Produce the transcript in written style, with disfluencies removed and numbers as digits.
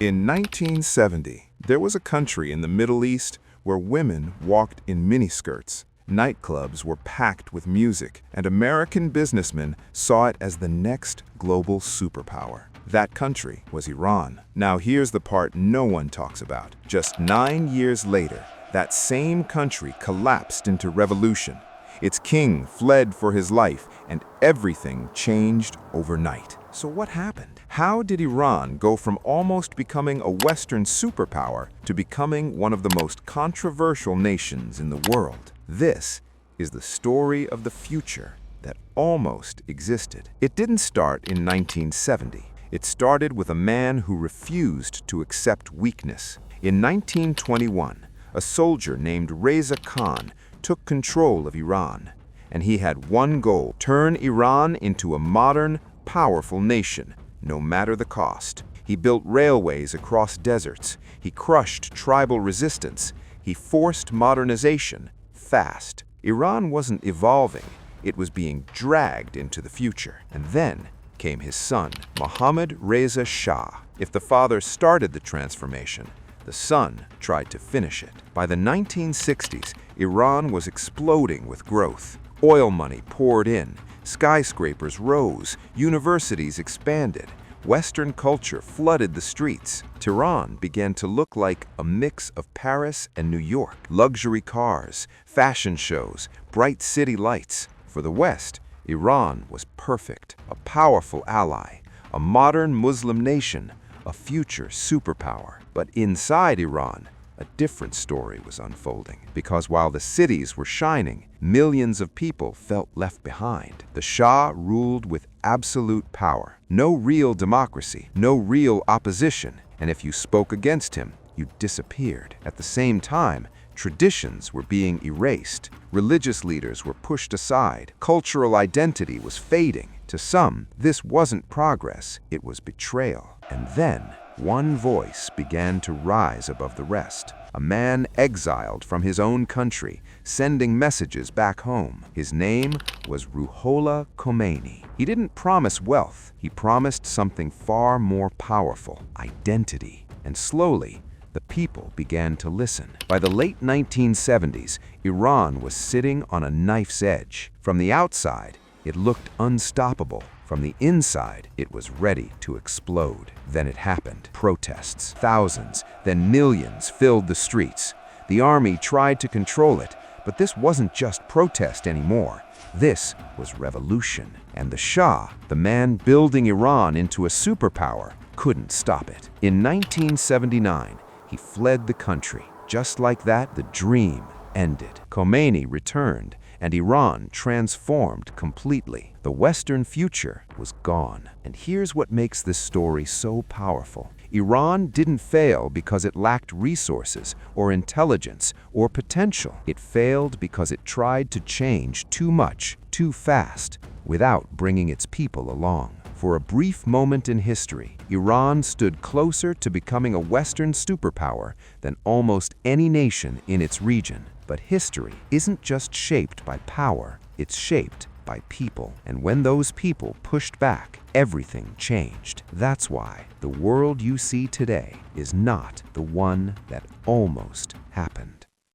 In 1970, there was a country in the Middle East where women walked in miniskirts. Nightclubs were packed with music, and American businessmen saw it as the next global superpower. That country was Iran. Now here's the part no one talks about. Just 9 years later, that same country collapsed into revolution. Its king fled for his life, and everything changed overnight. So what happened? How did Iran go from almost becoming a Western superpower to becoming one of the most controversial nations in the world? This is the story of the future that almost existed. It didn't start in 1970. It started with a man who refused to accept weakness. In 1921, a soldier named Reza Khan took control of Iran, and he had one goal: turn Iran into a modern, powerful nation, no matter the cost. He built railways across deserts. He crushed tribal resistance. He forced modernization fast. Iran wasn't evolving. It was being dragged into the future. And then came his son, Mohammad Reza Shah. If the father started the transformation, the son tried to finish it. By the 1960s, Iran was exploding with growth. Oil money poured in. Skyscrapers rose. Universities expanded. Western culture flooded the streets. Tehran began to look like a mix of Paris and New York. Luxury cars, fashion shows, bright city lights. For the West, Iran was perfect, a powerful ally, a modern Muslim nation, a future superpower. But inside Iran, a different story was unfolding, because while the cities were shining, millions of people felt left behind. The Shah ruled with absolute power. No real democracy, no real opposition, and if you spoke against him, you disappeared. At the same time, traditions were being erased. Religious leaders were pushed aside. Cultural identity was fading. To some, this wasn't progress, it was betrayal. And then, one voice began to rise above the rest. A man exiled from his own country, sending messages back home. His name was Ruhollah Khomeini. He didn't promise wealth. He promised something far more powerful: identity. And slowly, the people began to listen. By the late 1970s, Iran was sitting on a knife's edge. From the outside, it looked unstoppable. From the inside, it was ready to explode. Then it happened. Protests, thousands, then millions filled the streets. The army tried to control it, but this wasn't just protest anymore. This was revolution. And the Shah, the man building Iran into a superpower, couldn't stop it. In 1979, he fled the country. Just like that, the dream ended. Khomeini returned, and Iran transformed completely. The Western future was gone. And here's what makes this story so powerful. Iran didn't fail because it lacked resources or intelligence or potential. It failed because it tried to change too much, too fast, without bringing its people along. For a brief moment in history, Iran stood closer to becoming a Western superpower than almost any nation in its region. But history isn't just shaped by power, it's shaped by people. And when those people pushed back, everything changed. That's why the world you see today is not the one that almost happened.